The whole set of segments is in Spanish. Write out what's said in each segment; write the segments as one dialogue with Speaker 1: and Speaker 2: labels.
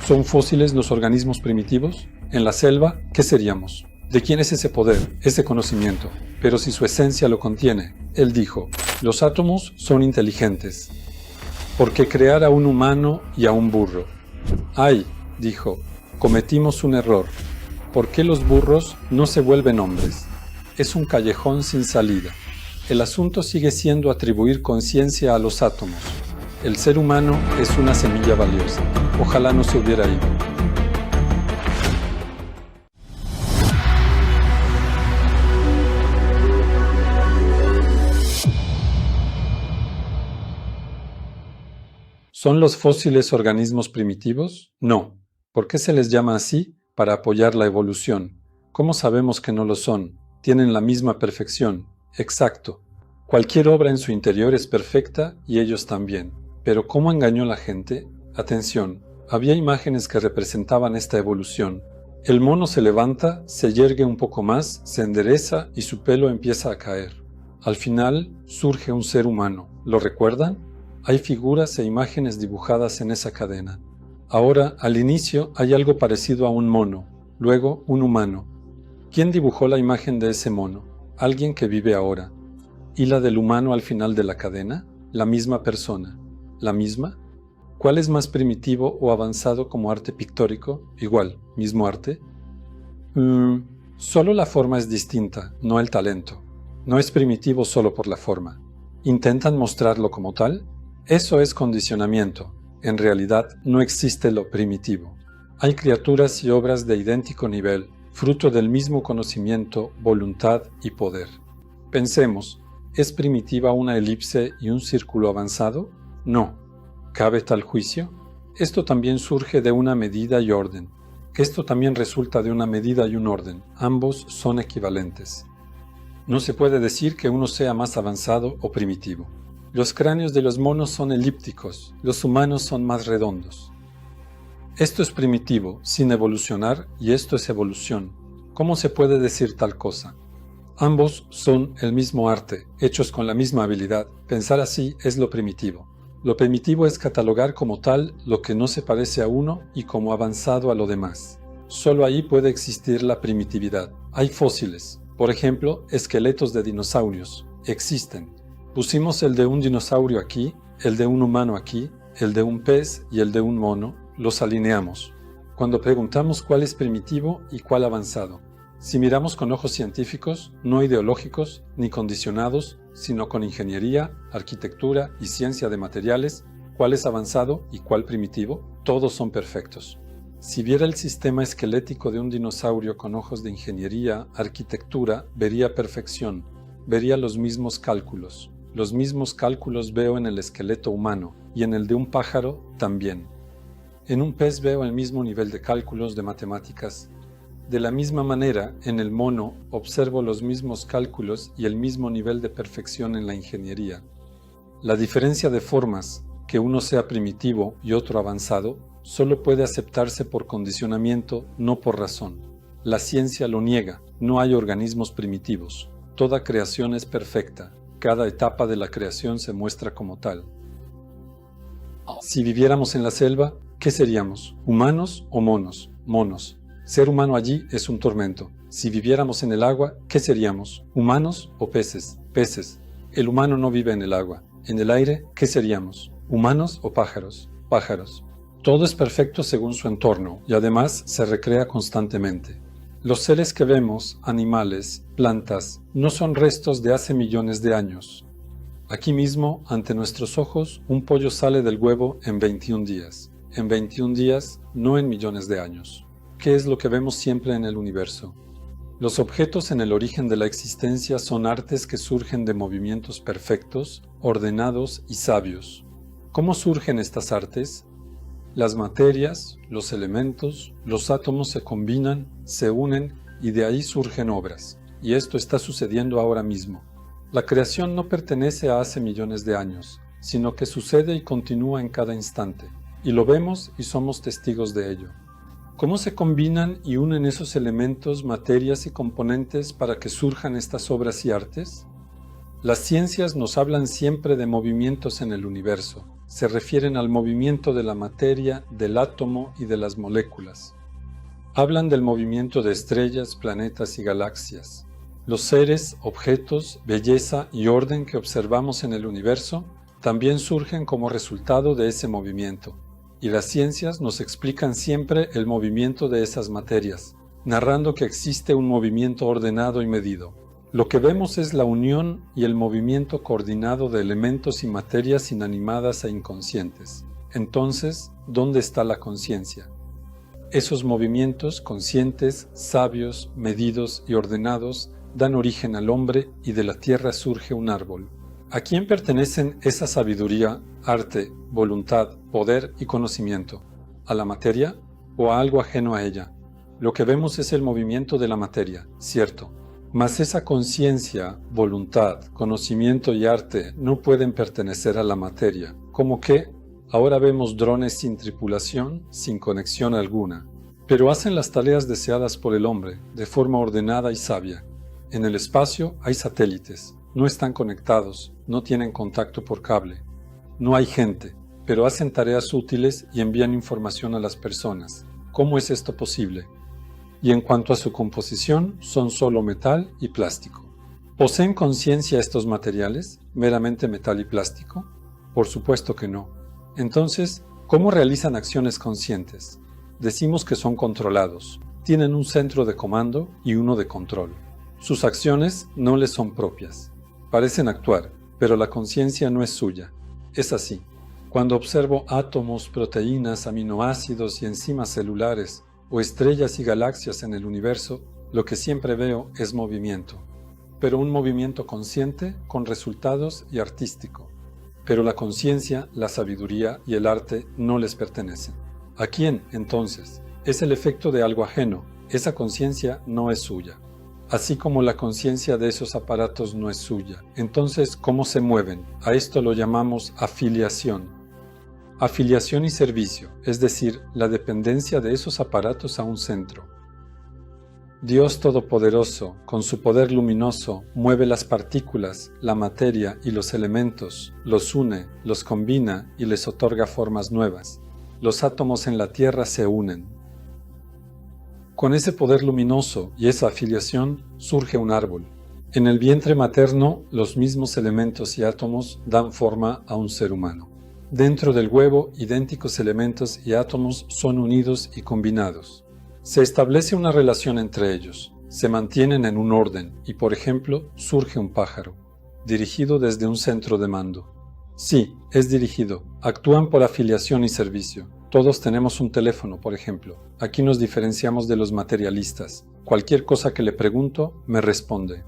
Speaker 1: ¿Son fósiles los organismos primitivos? En la selva, ¿qué seríamos? ¿De quién es ese poder, ese conocimiento? Pero si su esencia lo contiene, él dijo, los átomos son inteligentes. ¿Por qué crear a un humano y a un burro? Ay, dijo, cometimos un error. ¿Por qué los burros no se vuelven hombres? Es un callejón sin salida. El asunto sigue siendo atribuir conciencia a los átomos. El ser humano es una semilla valiosa. Ojalá no se hubiera ido. ¿Son los fósiles organismos primitivos? No. ¿Por qué se les llama así? Para apoyar la evolución. ¿Cómo sabemos que no lo son? Tienen la misma perfección. Exacto. Cualquier obra en su interior es perfecta y ellos también. Pero ¿cómo engañó la gente? Atención, había imágenes que representaban esta evolución. El mono se levanta, se yergue un poco más, se endereza y su pelo empieza a caer. Al final surge un ser humano. ¿Lo recuerdan? Hay figuras e imágenes dibujadas en esa cadena. Ahora, al inicio, hay algo parecido a un mono, luego un humano. ¿Quién dibujó la imagen de ese mono? Alguien que vive ahora. ¿Y la del humano al final de la cadena? La misma persona. ¿La misma? ¿Cuál es más primitivo o avanzado como arte pictórico? Igual, mismo arte. Solo la forma es distinta, no el talento. No es primitivo solo por la forma. ¿Intentan mostrarlo como tal? Eso es condicionamiento. En realidad no existe lo primitivo. Hay criaturas y obras de idéntico nivel, fruto del mismo conocimiento, voluntad y poder. Pensemos, ¿es primitiva una elipse y un círculo avanzado? No. ¿Cabe tal juicio? Esto también surge de una medida y orden. Esto también resulta de una medida y un orden. Ambos son equivalentes. No se puede decir que uno sea más avanzado o primitivo. Los cráneos de los monos son elípticos, los humanos son más redondos. Esto es primitivo, sin evolucionar, y esto es evolución. ¿Cómo se puede decir tal cosa? Ambos son el mismo arte, hechos con la misma habilidad. Pensar así es lo primitivo. Lo primitivo es catalogar como tal lo que no se parece a uno y como avanzado a lo demás. Solo ahí puede existir la primitividad. Hay fósiles, por ejemplo, esqueletos de dinosaurios. Existen. Pusimos el de un dinosaurio aquí, el de un humano aquí, el de un pez y el de un mono, los alineamos. Cuando preguntamos cuál es primitivo y cuál avanzado. Si miramos con ojos científicos, no ideológicos ni condicionados, sino con ingeniería, arquitectura y ciencia de materiales, cuál es avanzado y cuál primitivo, todos son perfectos. Si viera el sistema esquelético de un dinosaurio con ojos de ingeniería, arquitectura, vería perfección, vería los mismos cálculos. Los mismos cálculos veo en el esqueleto humano y en el de un pájaro también. En un pez veo el mismo nivel de cálculos de matemáticas. De la misma manera, en el mono observo los mismos cálculos y el mismo nivel de perfección en la ingeniería. La diferencia de formas, que uno sea primitivo y otro avanzado, solo puede aceptarse por condicionamiento, no por razón. La ciencia lo niega, no hay organismos primitivos. Toda creación es perfecta. Cada etapa de la creación se muestra como tal. Si viviéramos en la selva, ¿qué seríamos? ¿Humanos o monos? Monos. Ser humano allí es un tormento. Si viviéramos en el agua, ¿qué seríamos? ¿Humanos o peces? Peces. El humano no vive en el agua. En el aire, ¿qué seríamos? ¿Humanos o pájaros? Pájaros. Todo es perfecto según su entorno y además se recrea constantemente. Los seres que vemos, animales, plantas, no son restos de hace millones de años. Aquí mismo, ante nuestros ojos, un pollo sale del huevo en 21 días. En 21 días, no en millones de años. ¿Qué es lo que vemos siempre en el universo? Los objetos en el origen de la existencia son artes que surgen de movimientos perfectos, ordenados y sabios. ¿Cómo surgen estas artes? Las materias, los elementos, los átomos se combinan, se unen y de ahí surgen obras. Y esto está sucediendo ahora mismo. La creación no pertenece a hace millones de años, sino que sucede y continúa en cada instante. Y lo vemos y somos testigos de ello. ¿Cómo se combinan y unen esos elementos, materias y componentes para que surjan estas obras y artes? Las ciencias nos hablan siempre de movimientos en el universo. se refieren al movimiento de la materia, del átomo y de las moléculas. Hablan del movimiento de estrellas, planetas y galaxias. Los seres, objetos, belleza y orden que observamos en el universo también surgen como resultado de ese movimiento, y las ciencias nos explican siempre el movimiento de esas materias, narrando que existe un movimiento ordenado y medido. Lo que vemos es la unión y el movimiento coordinado de elementos y materias inanimadas e inconscientes. Entonces, ¿dónde está la conciencia? Esos movimientos conscientes, sabios, medidos y ordenados dan origen al hombre y de la tierra surge un árbol. ¿A quién pertenecen esa sabiduría, arte, voluntad, poder y conocimiento? ¿A la materia o a algo ajeno a ella? Lo que vemos es el movimiento de la materia, cierto. Mas esa conciencia, voluntad, conocimiento y arte no pueden pertenecer a la materia. ¿Cómo qué? Ahora vemos drones sin tripulación, sin conexión alguna. Pero hacen las tareas deseadas por el hombre, de forma ordenada y sabia. En el espacio hay satélites. No están conectados, no tienen contacto por cable. No hay gente, pero hacen tareas útiles y envían información a las personas. ¿Cómo es esto posible? Y en cuanto a su composición, son solo metal y plástico. ¿Poseen conciencia estos materiales, meramente metal y plástico? Por supuesto que no. Entonces, ¿cómo realizan acciones conscientes? Decimos que son controlados. Tienen un centro de comando y uno de control. Sus acciones no les son propias. Parecen actuar, pero la conciencia no es suya. Es así. Cuando observo átomos, proteínas, aminoácidos y enzimas celulares, o estrellas y galaxias en el universo, lo que siempre veo es movimiento. Pero un movimiento consciente, con resultados y artístico. Pero la conciencia, la sabiduría y el arte no les pertenecen. ¿A quién, entonces? Es el efecto de algo ajeno. Esa conciencia no es suya. Así como la conciencia de esos aparatos no es suya. Entonces, ¿cómo se mueven? A esto lo llamamos afiliación. Afiliación y servicio, es decir, la dependencia de esos aparatos a un centro. Dios Todopoderoso, con su poder luminoso, mueve las partículas, la materia y los elementos, los une, los combina y les otorga formas nuevas. Los átomos en la Tierra se unen. Con ese poder luminoso y esa afiliación surge un árbol. En el vientre materno, los mismos elementos y átomos dan forma a un ser humano. Dentro del huevo, idénticos elementos y átomos son unidos y combinados. Se establece una relación entre ellos, se mantienen en un orden y, por ejemplo, surge un pájaro, dirigido desde un centro de mando. Sí, es dirigido, actúan por afiliación y servicio. Todos tenemos un teléfono, por ejemplo. Aquí nos diferenciamos de los materialistas. Cualquier cosa que le pregunto, me responde.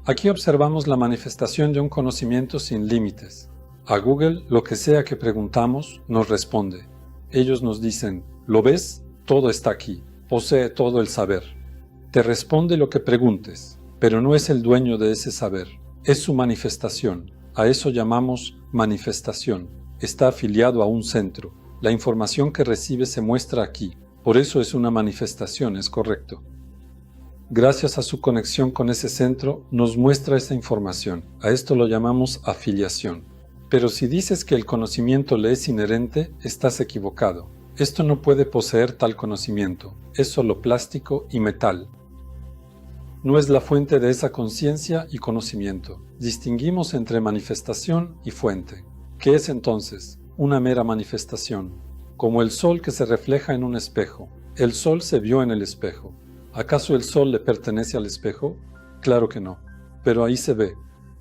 Speaker 1: Aquí observamos la manifestación de un conocimiento sin límites. A Google, lo que sea que preguntamos, nos responde. Ellos nos dicen, ¿lo ves? Todo está aquí. Posee todo el saber. Te responde lo que preguntes, pero no es el dueño de ese saber. Es su manifestación. A eso llamamos manifestación. Está afiliado a un centro. La información que recibe se muestra aquí. Por eso es una manifestación, es correcto. Gracias a su conexión con ese centro, nos muestra esa información. A esto lo llamamos afiliación. Pero si dices que el conocimiento le es inherente, estás equivocado. Esto no puede poseer tal conocimiento. Es solo plástico y metal. No es la fuente de esa conciencia y conocimiento. Distinguimos entre manifestación y fuente. ¿Qué es entonces? Una mera manifestación. Como el sol que se refleja en un espejo. El sol se vio en el espejo. ¿Acaso el sol le pertenece al espejo? Claro que no. Pero ahí se ve.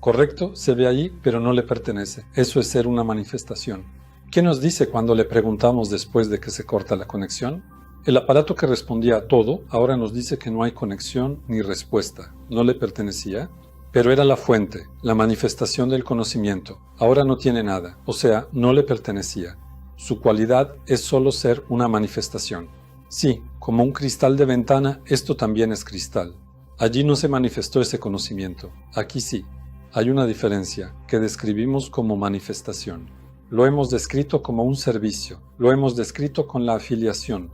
Speaker 1: Correcto, se ve allí, pero no le pertenece. Eso es ser una manifestación. ¿Qué nos dice cuando le preguntamos después de que se corta la conexión? El aparato que respondía a todo ahora nos dice que no hay conexión ni respuesta. ¿No le pertenecía? Pero era la fuente, la manifestación del conocimiento. Ahora no tiene nada, o sea, no le pertenecía. Su cualidad es solo ser una manifestación. Sí, como un cristal de ventana, esto también es cristal. Allí no se manifestó ese conocimiento, aquí sí. Hay una diferencia que describimos como manifestación. Lo hemos descrito como un servicio, lo hemos descrito con la afiliación.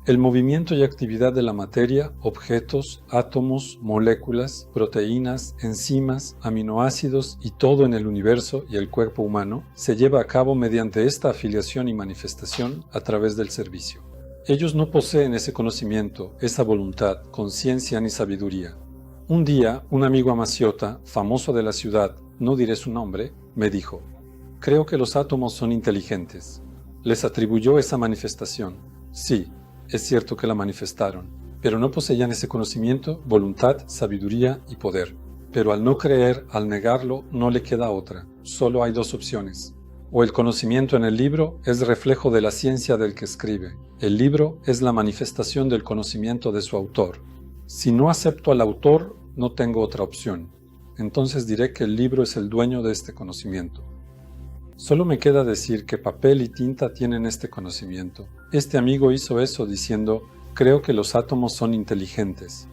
Speaker 1: El movimiento y actividad de la materia, objetos, átomos, moléculas, proteínas, enzimas, aminoácidos y todo en el universo y el cuerpo humano se lleva a cabo mediante esta afiliación y manifestación a través del servicio. Ellos no poseen ese conocimiento, esa voluntad, conciencia ni sabiduría. Un día, un amigo amaciota, famoso de la ciudad, no diré su nombre, me dijo: «Creo que los átomos son inteligentes». Les atribuyó esa manifestación. Sí, es cierto que la manifestaron, pero no poseían ese conocimiento, voluntad, sabiduría y poder. Pero al no creer, al negarlo, no le queda otra. Solo hay dos opciones. O el conocimiento en el libro es reflejo de la ciencia del que escribe. El libro es la manifestación del conocimiento de su autor. Si no acepto al autor, no tengo otra opción. Entonces diré que el libro es el dueño de este conocimiento. Solo me queda decir que papel y tinta tienen este conocimiento. Este amigo hizo eso diciendo: «Creo que los átomos son inteligentes».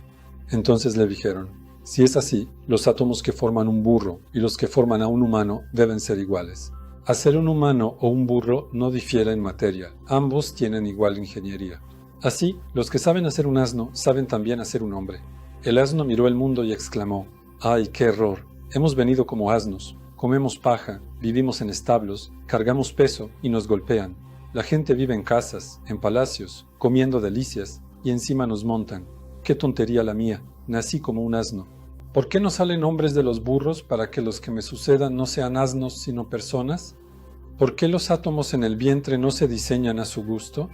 Speaker 1: Entonces le dijeron: «Si es así, los átomos que forman un burro y los que forman a un humano deben ser iguales». Hacer un humano o un burro no difiere en materia, ambos tienen igual ingeniería. Así, los que saben hacer un asno saben también hacer un hombre. El asno miró el mundo y exclamó: «¡Ay, qué error! Hemos venido como asnos. Comemos paja, vivimos en establos, cargamos peso y nos golpean. La gente vive en casas, en palacios, comiendo delicias, y encima nos montan. ¡Qué tontería la mía! Nací como un asno. ¿Por qué no salen hombres de los burros para que los que me sucedan no sean asnos sino personas? ¿Por qué los átomos en el vientre no se diseñan a su gusto?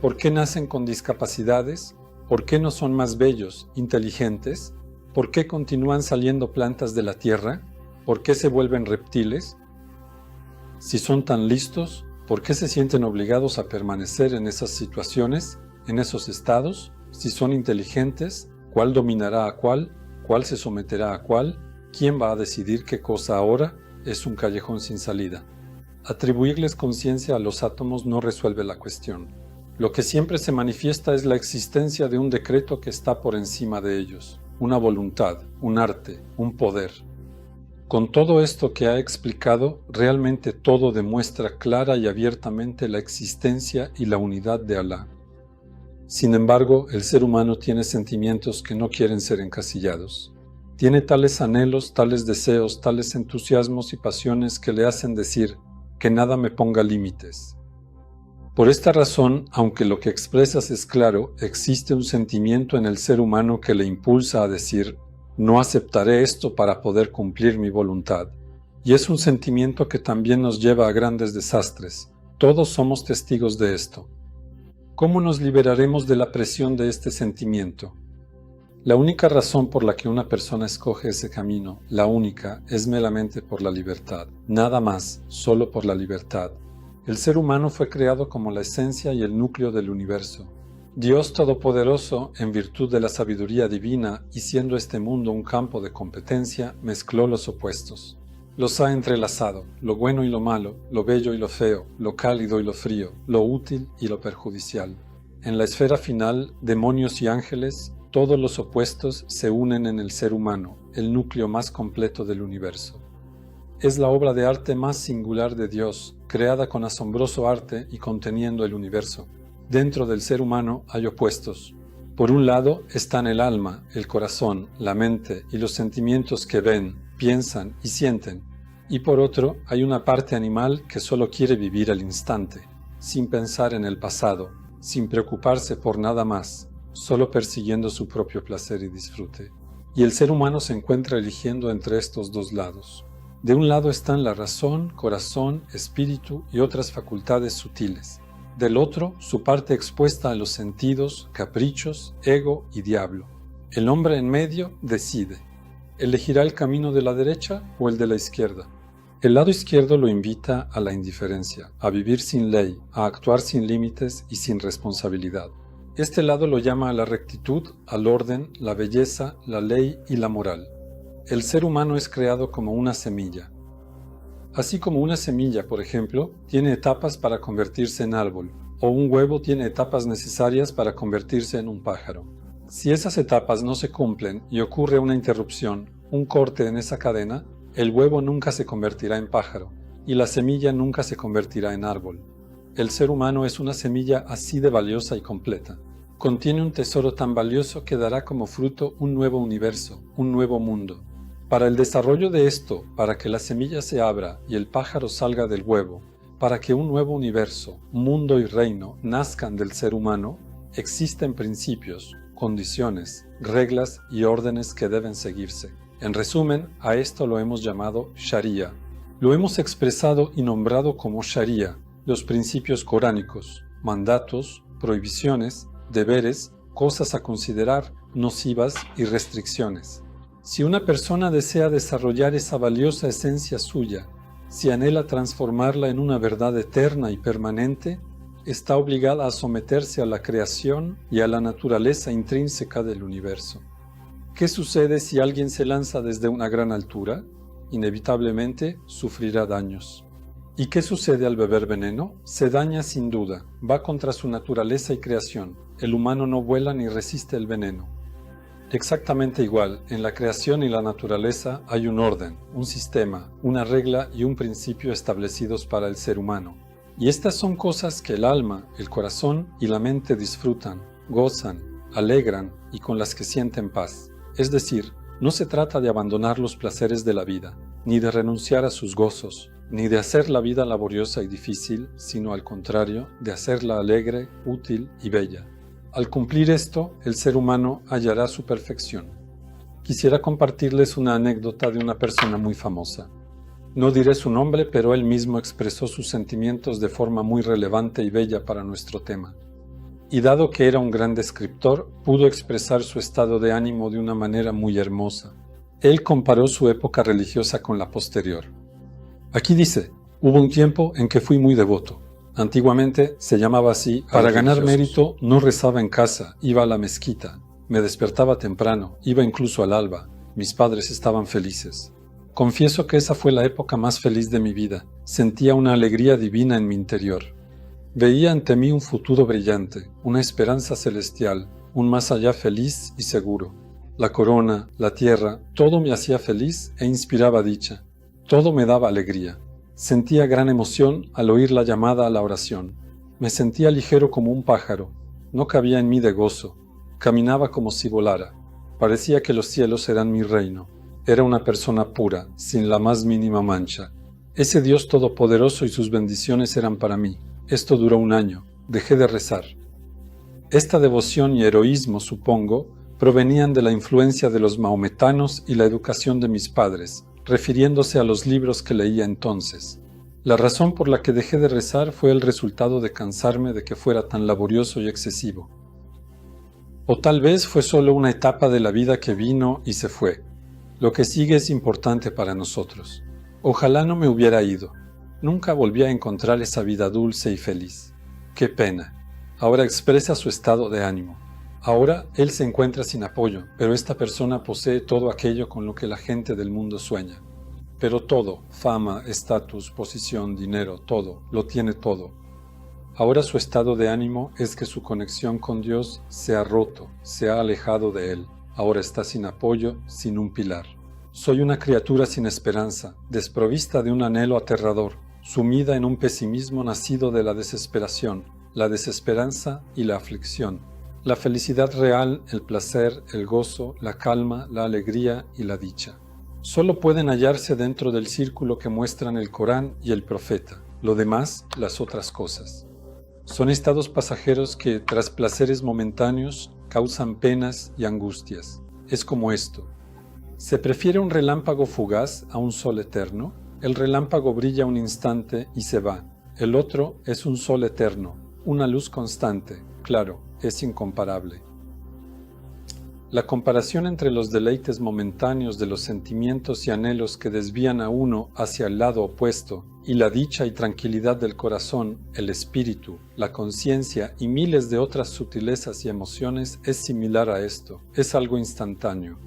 Speaker 1: ¿Por qué nacen con discapacidades? ¿Por qué no son más bellos, inteligentes? ¿Por qué continúan saliendo plantas de la tierra? ¿Por qué se vuelven reptiles? Si son tan listos, ¿por qué se sienten obligados a permanecer en esas situaciones, en esos estados? Si son inteligentes, ¿cuál dominará a cuál? ¿Cuál se someterá a cuál? ¿Quién va a decidir qué cosa ahora? Es un callejón sin salida. Atribuirles conciencia a los átomos no resuelve la cuestión. Lo que siempre se manifiesta es la existencia de un decreto que está por encima de ellos, una voluntad, un arte, un poder. Con todo esto que ha explicado, realmente todo demuestra clara y abiertamente la existencia y la unidad de Alá. Sin embargo, el ser humano tiene sentimientos que no quieren ser encasillados. Tiene tales anhelos, tales deseos, tales entusiasmos y pasiones que le hacen decir: «Que nada me ponga límites». Por esta razón, aunque lo que expresas es claro, existe un sentimiento en el ser humano que le impulsa a decir: «No aceptaré esto para poder cumplir mi voluntad». Y es un sentimiento que también nos lleva a grandes desastres. Todos somos testigos de esto. ¿Cómo nos liberaremos de la presión de este sentimiento? La única razón por la que una persona escoge ese camino, la única, es meramente por la libertad. Nada más, solo por la libertad. El ser humano fue creado como la esencia y el núcleo del universo. Dios Todopoderoso, en virtud de la sabiduría divina y siendo este mundo un campo de competencia, mezcló los opuestos. Los ha entrelazado, lo bueno y lo malo, lo bello y lo feo, lo cálido y lo frío, lo útil y lo perjudicial. En la esfera final, demonios y ángeles, todos los opuestos se unen en el ser humano, el núcleo más completo del universo. Es la obra de arte más singular de Dios, creada con asombroso arte y conteniendo el universo. Dentro del ser humano hay opuestos. Por un lado están el alma, el corazón, la mente y los sentimientos que ven, piensan y sienten. Y por otro hay una parte animal que solo quiere vivir al instante, sin pensar en el pasado, sin preocuparse por nada más, solo persiguiendo su propio placer y disfrute. Y el ser humano se encuentra eligiendo entre estos dos lados. De un lado están la razón, corazón, espíritu y otras facultades sutiles. Del otro, su parte expuesta a los sentidos, caprichos, ego y diablo. El hombre en medio decide. ¿Elegirá el camino de la derecha o el de la izquierda? El lado izquierdo lo invita a la indiferencia, a vivir sin ley, a actuar sin límites y sin responsabilidad. Este lado lo llama a la rectitud, al orden, la belleza, la ley y la moral. El ser humano es creado como una semilla. Así como una semilla, por ejemplo, tiene etapas para convertirse en árbol, o un huevo tiene etapas necesarias para convertirse en un pájaro. Si esas etapas no se cumplen y ocurre una interrupción, un corte en esa cadena, el huevo nunca se convertirá en pájaro, y la semilla nunca se convertirá en árbol. El ser humano es una semilla así de valiosa y completa. contiene un tesoro tan valioso que dará como fruto un nuevo universo, un nuevo mundo. Para el desarrollo de esto, para que la semilla se abra y el pájaro salga del huevo, para que un nuevo universo, mundo y reino nazcan del ser humano, existen principios, condiciones, reglas y órdenes que deben seguirse. En resumen, a esto lo hemos llamado Sharia. Lo hemos expresado y nombrado como Sharia, los principios coránicos, mandatos, prohibiciones, deberes, cosas a considerar, nocivas y restricciones. Si una persona desea desarrollar esa valiosa esencia suya, si anhela transformarla en una verdad eterna y permanente, está obligada a someterse a la creación y a la naturaleza intrínseca del universo. ¿Qué sucede si alguien se lanza desde una gran altura? Inevitablemente sufrirá daños. ¿Y qué sucede al beber veneno? Se daña sin duda, va contra su naturaleza y creación. El humano no vuela ni resiste el veneno. Exactamente igual, en la creación y la naturaleza hay un orden, un sistema, una regla y un principio establecidos para el ser humano. Y estas son cosas que el alma, el corazón y la mente disfrutan, gozan, alegran y con las que sienten paz. Es decir, no se trata de abandonar los placeres de la vida, ni de renunciar a sus gozos, ni de hacer la vida laboriosa y difícil, sino al contrario, de hacerla alegre, útil y bella. Al cumplir esto, el ser humano hallará su perfección. Quisiera compartirles una anécdota de una persona muy famosa. No diré su nombre, pero él mismo expresó sus sentimientos de forma muy relevante y bella para nuestro tema. Y dado que era un gran descriptor, pudo expresar su estado de ánimo de una manera muy hermosa. Él comparó su época religiosa con la posterior. Aquí dice, hubo un tiempo en que fui muy devoto. Antiguamente se llamaba así. Para ganar mérito no rezaba en casa, iba a la mezquita. Me despertaba temprano, iba incluso al alba. Mis padres estaban felices. Confieso que esa fue la época más feliz de mi vida. Sentía una alegría divina en mi interior. Veía ante mí un futuro brillante, una esperanza celestial, un más allá feliz y seguro. La corona, la tierra, todo me hacía feliz e inspiraba dicha. Todo me daba alegría. Sentía gran emoción al oír la llamada a la oración. Me sentía ligero como un pájaro. No cabía en mí de gozo. Caminaba como si volara. Parecía que los cielos eran mi reino. Era una persona pura, sin la más mínima mancha. Ese Dios todopoderoso y sus bendiciones eran para mí. Esto duró un año. Dejé de rezar. Esta devoción y heroísmo, supongo, provenían de la influencia de los mahometanos y la educación de mis padres, refiriéndose a los libros que leía entonces. La razón por la que dejé de rezar fue el resultado de cansarme de que fuera tan laborioso y excesivo. O tal vez fue solo una etapa de la vida que vino y se fue. Lo que sigue es importante para nosotros. Ojalá no me hubiera ido. Nunca volví a encontrar esa vida dulce y feliz. ¡Qué pena! Ahora expresa su estado de ánimo. Ahora él se encuentra sin apoyo, pero esta persona posee todo aquello con lo que la gente del mundo sueña. Pero todo, fama, estatus, posición, dinero, todo, lo tiene todo. Ahora su estado de ánimo es que su conexión con Dios se ha roto, se ha alejado de él. Ahora está sin apoyo, sin un pilar. Soy una criatura sin esperanza, desprovista de un anhelo aterrador, sumida en un pesimismo nacido de la desesperación, la desesperanza y la aflicción. La felicidad real, el placer, el gozo, la calma, la alegría y la dicha. Solo pueden hallarse dentro del círculo que muestran el Corán y el Profeta, lo demás, las otras cosas. Son estados pasajeros que, tras placeres momentáneos, causan penas y angustias. Es como esto. ¿Se prefiere un relámpago fugaz a un sol eterno? El relámpago brilla un instante y se va. El otro es un sol eterno, una luz constante, claro, es incomparable. La comparación entre los deleites momentáneos de los sentimientos y anhelos que desvían a uno hacia el lado opuesto y la dicha y tranquilidad del corazón, el espíritu, la conciencia y miles de otras sutilezas y emociones es similar a esto, es algo instantáneo.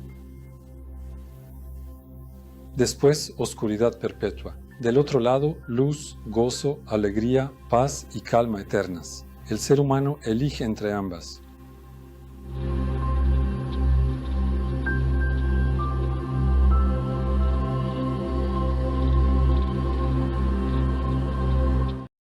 Speaker 1: Después, oscuridad perpetua. Del otro lado, luz, gozo, alegría, paz y calma eternas. El ser humano elige entre ambas.